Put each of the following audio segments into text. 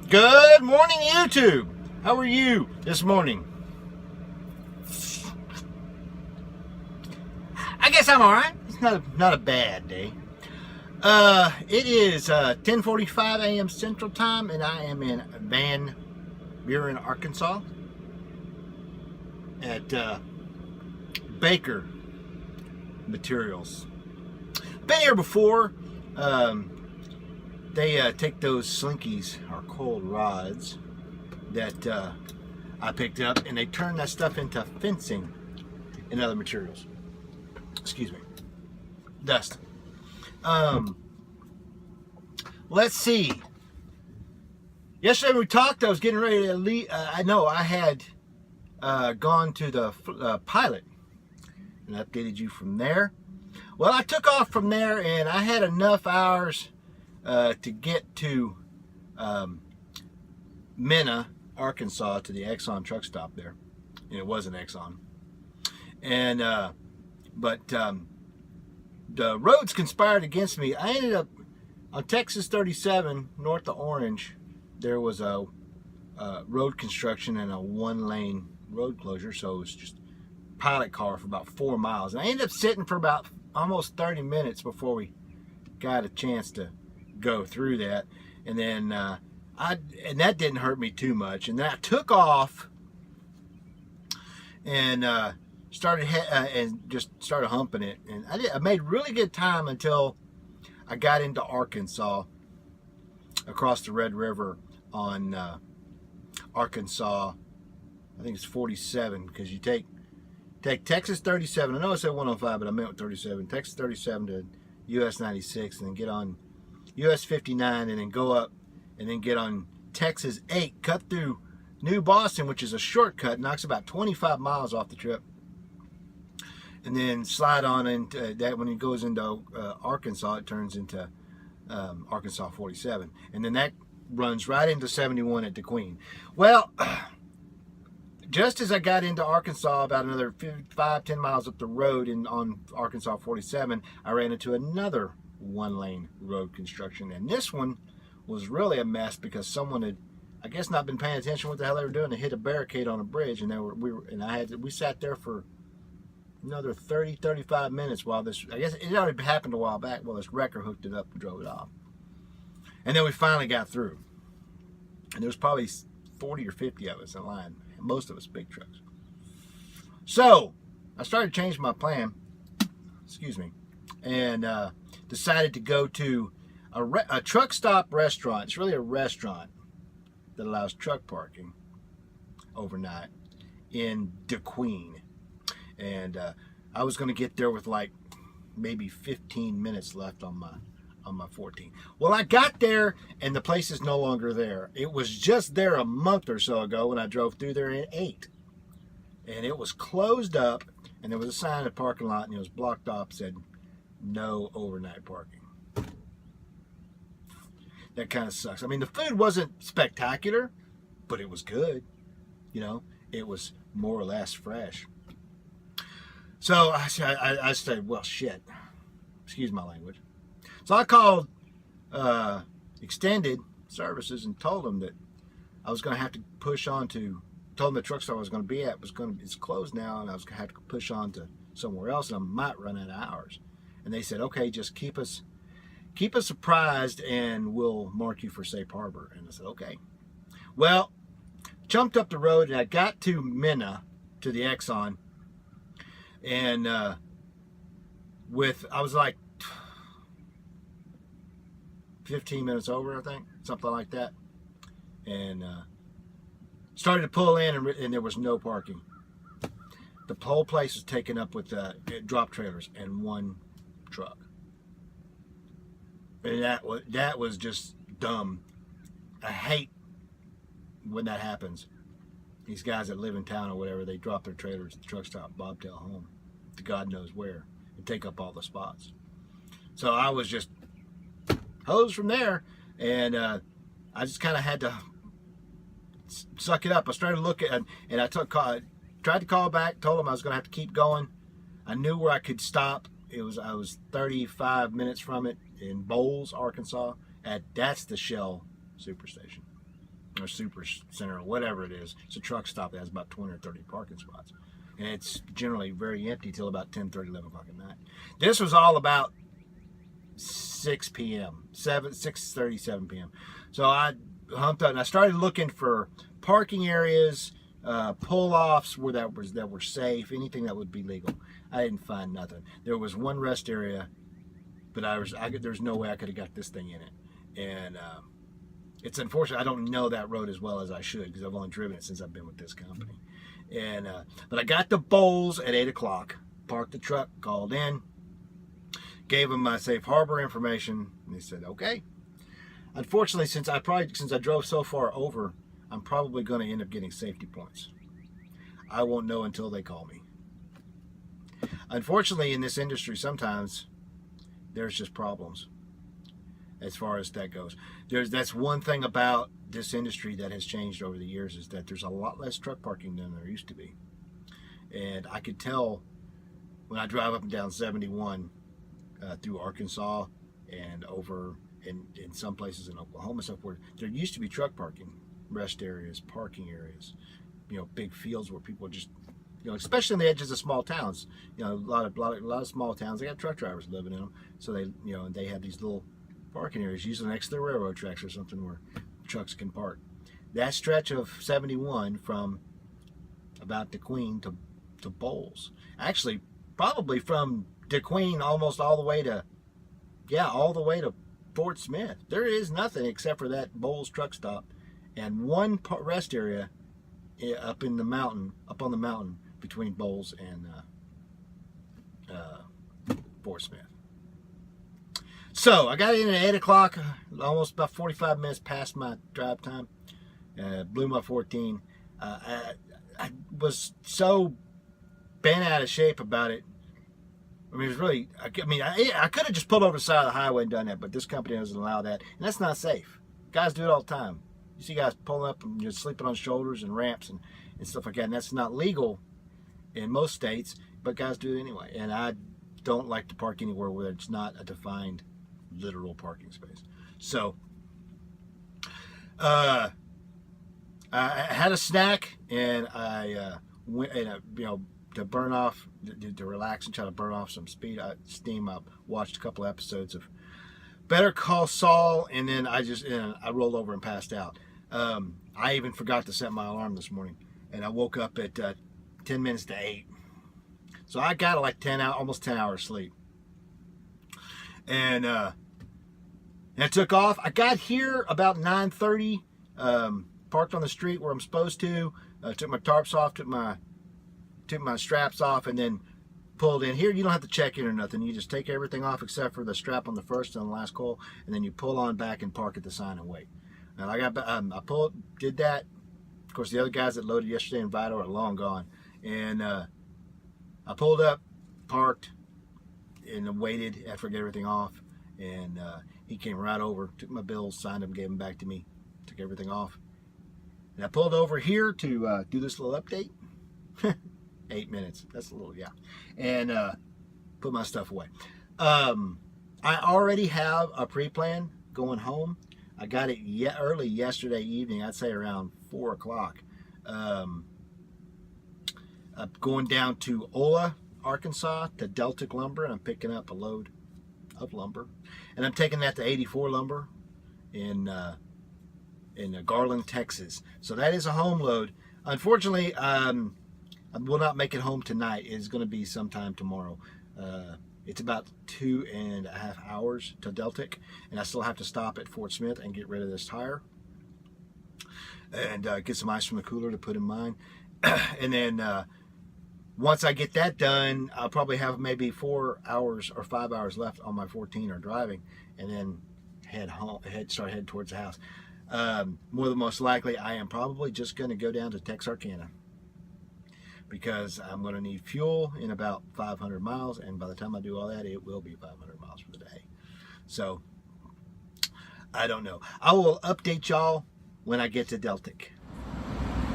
Good morning, YouTube. How are you this morning? I guess I'm all right. It's not a bad day. It is 10:45 a.m. Central Time, and I am in Van Buren, Arkansas, at Baker Materials. Been here before. They take those slinkies, or cold rods, that I picked up, and they turn that stuff into fencing and other materials. Excuse me. Dust. Let's see. Yesterday we talked, I was getting ready to leave. I know I had gone to the pilot and updated you from there. Well, I took off from there, and I had enough hours to get to Mena, Arkansas, to the Exxon truck stop there. And it was an Exxon. And but the roads conspired against me. I ended up on Texas 37 north of Orange. There was a road construction and a one-lane road closure, so it was just pilot car for about 4 miles. And I ended up sitting for about almost 30 minutes before we got a chance to go through that. And then and that didn't hurt me too much. And then I took off and started humping it. And I made really good time until I got into Arkansas, across the Red River on Arkansas. I think it's 47, because you take Texas 37. I know I said 105, but I meant 37. Texas 37 to US 96, and then get on US 59, and then go up and then get on Texas 8, cut through New Boston, which is a shortcut, knocks about 25 miles off the trip, and then slide on into that. When it goes into Arkansas, it turns into Arkansas 47, and then that runs right into 71 at DeQueen. Well, just as I got into Arkansas, about another 5-10 miles up the road on Arkansas 47, I ran into another one-lane road construction, and this one was really a mess because someone had, I guess, not been paying attention what the hell they were doing. They hit a barricade on a bridge, and we sat there for another 30-35 minutes while this, I guess it already happened a while back, while this wrecker hooked it up and drove it off. And then we finally got through, and there was probably 40 or 50 of us in line, most of us big trucks. So I started changing my plan, excuse me, and decided to go to a truck stop restaurant. It's really a restaurant that allows truck parking overnight in DeQueen. And I was going to get there with like maybe 15 minutes left on my 14. Well, I got there, and the place is no longer there. It was just there a month or so ago when I drove through there in 8. And it was closed up, and there was a sign in the parking lot, and it was blocked off, said no overnight parking. That kind of sucks. I mean, the food wasn't spectacular, but it was good. You know, it was more or less fresh. So I said, well, shit. Excuse my language. So I called Extended Services and told them that I was going to have to push on to, told them the truck stop I was going to be at it's closed now, and I was going to have to push on to somewhere else, and I might run out of hours. And they said, okay, just keep us apprised, and we'll mark you for safe harbor. And I said, okay. Well, jumped up the road, and I got to Mena, to the Exxon, and I was like 15 minutes over, I think, something like that, and started to pull in, and there was no parking. The whole place was taken up with drop trailers and one truck. And that was just dumb. I hate when that happens. These guys that live in town or whatever, they drop their trailers at the truck stop, bobtail home to God knows where, and take up all the spots. So I was just hosed from there, and I just kind of had to suck it up. I started looking, and I tried to call back, told them I was going to have to keep going. I knew where I could stop. I was 35 minutes from it in Bowles, Arkansas. That's the Shell Superstation. or super center or whatever it is. It's a truck stop that has about 20 or 30 parking spots. And it's generally very empty till about 10:30, 11 o'clock at night. This was all about 6 p.m., 6:30, 7 p.m. So I humped up and I started looking for parking areas, pull-offs that were safe, anything that would be legal. I didn't find nothing. There was one rest area, but there's no way I could have got this thing in it. And it's unfortunate I don't know that road as well as I should because I've only driven it since I've been with this company. And but I got to Bowles at 8 o'clock, parked the truck, called in, gave them my safe harbor information, and they said, okay. Unfortunately, since I drove so far over, I'm probably going to end up getting safety points. I won't know until they call me. Unfortunately, in this industry, sometimes there's just problems as far as that goes. That's one thing about this industry that has changed over the years, is that there's a lot less truck parking than there used to be. And I could tell when I drive up and down 71 through Arkansas and over in some places in Oklahoma, stuff where there used to be truck parking, rest areas, parking areas, big fields where people just, especially in the edges of small towns, a lot of small towns, they got truck drivers living in them, so they have these little parking areas, usually next to the railroad tracks or something, where trucks can park. That stretch of 71 from about DeQueen to Bowles, actually probably from DeQueen almost all the way to Fort Smith, there is nothing except for that Bowles truck stop and one rest area up on the mountain between Bowles and Fort Smith. So I got in at 8 o'clock, almost about 45 minutes past my drive time. Blew my 14. I was so bent out of shape about it. I mean, it was really, I could have just pulled over the side of the highway and done that, but this company doesn't allow that. And that's not safe. Guys do it all the time. You see guys pulling up and just sleeping on shoulders and ramps and stuff like that. And that's not legal in most states, but guys do it anyway. And I don't like to park anywhere where it's not a defined literal parking space. So I had a snack, and I went, to burn off, to relax and try to burn off some steam. I watched a couple episodes of Better Call Saul, and then I rolled over and passed out. I even forgot to set my alarm this morning, and I woke up at 10 minutes to 8. So I got like almost 10 hours sleep. And I took off. I got here about 9:30, parked on the street where I'm supposed to, took my tarps off, took my straps off, and then pulled in. Here you don't have to check in or nothing. You just take everything off except for the strap on the first and the last coil, and then you pull on back and park at the sign and wait. And I did that. Of course, the other guys that loaded yesterday in Vital are long gone. And I pulled up, parked, and waited after I got everything off. And he came right over, took my bills, signed them, gave them back to me, took everything off. And I pulled over here to do this little update. 8 minutes. That's a little, yeah. And put my stuff away. I already have a pre-plan going home. I got it early yesterday evening, I'd say around 4 o'clock. I'm going down to Ola, Arkansas, to Deltic Lumber, and I'm picking up a load of lumber. And I'm taking that to 84 Lumber in Garland, Texas. So that is a home load. Unfortunately, I will not make it home tonight. It's going to be sometime tomorrow. It's about 2.5 hours to Deltic, and I still have to stop at Fort Smith and get rid of this tire and get some ice from the cooler to put in mine. And then once I get that done, I'll probably have maybe 4 hours or 5 hours left on my 14 or driving, and then start heading towards the house. More than most likely, I am probably just going to go down to Texarkana, because I'm going to need fuel in about 500 miles, and by the time I do all that, it will be 500 miles for the day. So, I don't know. I will update y'all when I get to Deltic.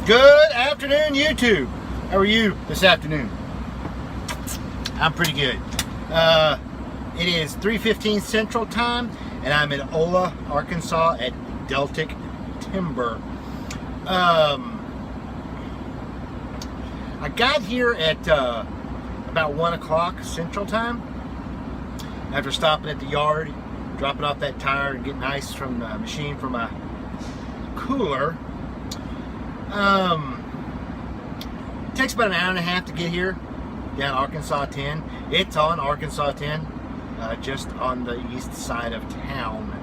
Good afternoon, YouTube. How are you this afternoon? I'm pretty good. It is 3:15 Central Time, and I'm in Ola, Arkansas at Deltic Timber. I got here at about 1 o'clock Central Time after stopping at the yard, dropping off that tire and getting ice from the machine for my cooler. It takes about an hour and a half to get here down Arkansas 10. It's on Arkansas 10, just on the east side of town.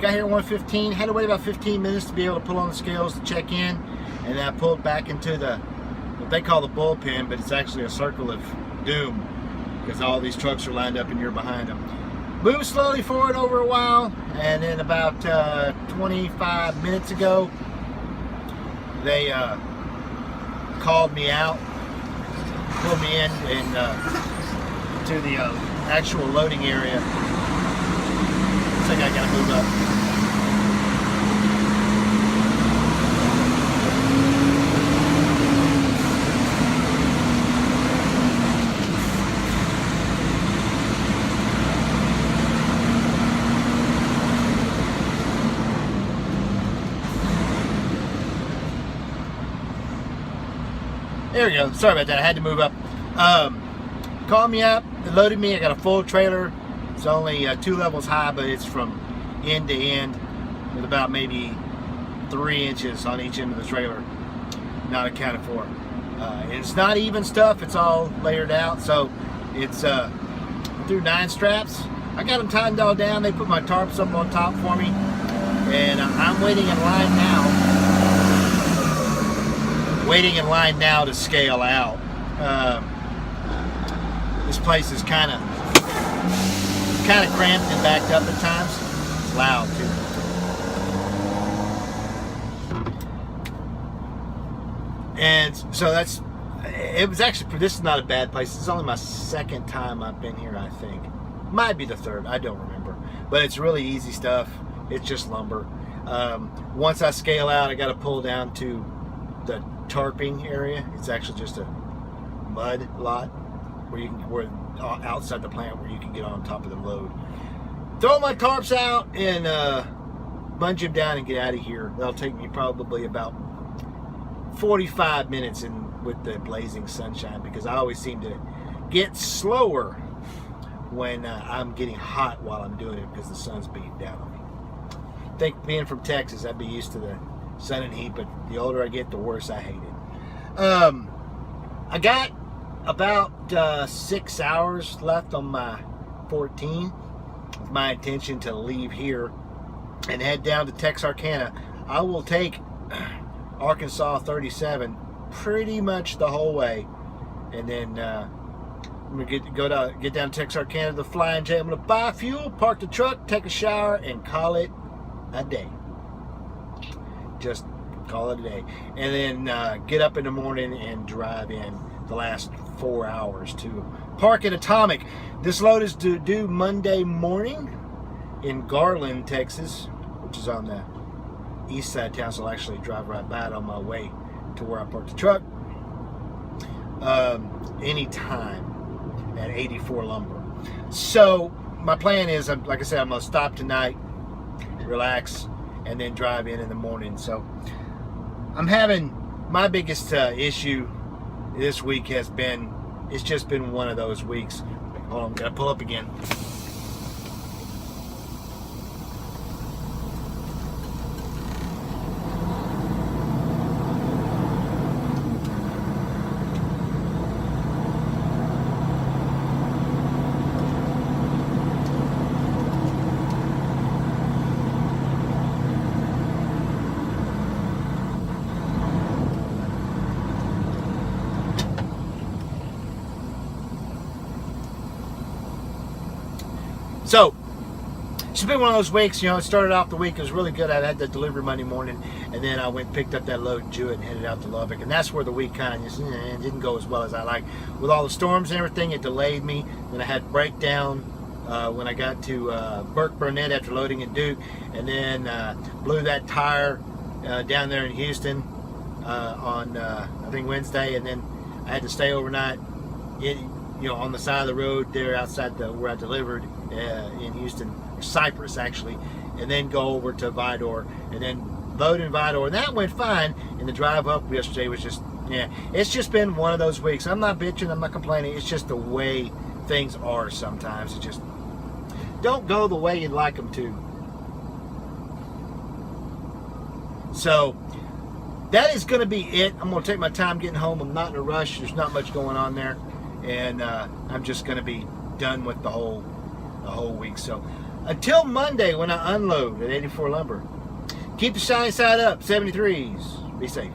Got here at 1:15, had to wait about 15 minutes to be able to pull on the scales to check in, and then I pulled back into the, what they call the bullpen, but it's actually a circle of doom because all these trucks are lined up and you're behind them. Moved slowly forward over a while, and then about 25 minutes ago, they called me out, pulled me in and to the actual loading area. Looks like I gotta move up. There we go. Sorry about that. I had to move up. Called me up. They loaded me. I got a full trailer. It's only 2 levels high, but it's from end to end with about maybe 3 inches on each end of the trailer, not accounted for. And it's not even stuff. It's all layered out. So it's through 9 straps. I got them tightened all down. They put my tarps up on top for me, and I'm waiting in line now. Waiting in line now to scale out. This place is kind of cramped and backed up at times. It's loud too. And so it was actually, this is not a bad place. This is only my 2nd time I've been here, I think. Might be the 3rd, I don't remember. But it's really easy stuff. It's just lumber. Once I scale out, I got to pull down to the tarping area. It's actually just a mud lot where outside the plant where you can get on top of the load. Throw my tarps out and bungee them down and get out of here. That'll take me probably about 45 minutes with the blazing sunshine, because I always seem to get slower when I'm getting hot while I'm doing it because the sun's beating down on me. I think being from Texas, I'd be used to the sun and heat, but the older I get, the worse I hate it. I got about 6 hours left on my 14. With my intention to leave here and head down to Texarkana. I will take Arkansas 37 pretty much the whole way, and then I'm gonna get down to Texarkana to the Flying J. I'm gonna buy fuel, park the truck, take a shower, and call it a day. Just call it a day, and then get up in the morning and drive in the last 4 hours to park at Atomic. This load is due Monday morning in Garland, Texas, which is on the east side of town, so I'll actually drive right by it on my way to where I parked the truck anytime at 84 Lumber. So my plan is, like I said, I'm going to stop tonight, relax, and then drive in the morning. So I'm having, my biggest issue this week has been, it's just been one of those weeks. Hold on, gotta pull up again. So, it's been one of those weeks, you know, it started off the week, it was really good. I had the delivery Monday morning, and then I went and picked up that load in Jewett and headed out to Lubbock, and that's where the week kind of just didn't go as well as I liked. With all the storms and everything, it delayed me. Then I had breakdown when I got to Burke Burnett after loading in Duke, and then blew that tire down there in Houston on, I think, Wednesday, and then I had to stay overnight on the side of the road there outside where I delivered in Houston, or Cypress actually, and then go over to Vidor, and then load and Vital, and that went fine. And the drive up yesterday was just, yeah, it's just been one of those weeks. I'm not bitching, I'm not complaining. It's just the way things are sometimes. It just don't go the way you'd like them to. So that is going to be it. I'm going to take my time getting home. I'm not in a rush. There's not much going on there, and I'm just going to be done with the whole week. So until Monday when I unload at 84 Lumber, keep the shiny side up. 73s. Be safe.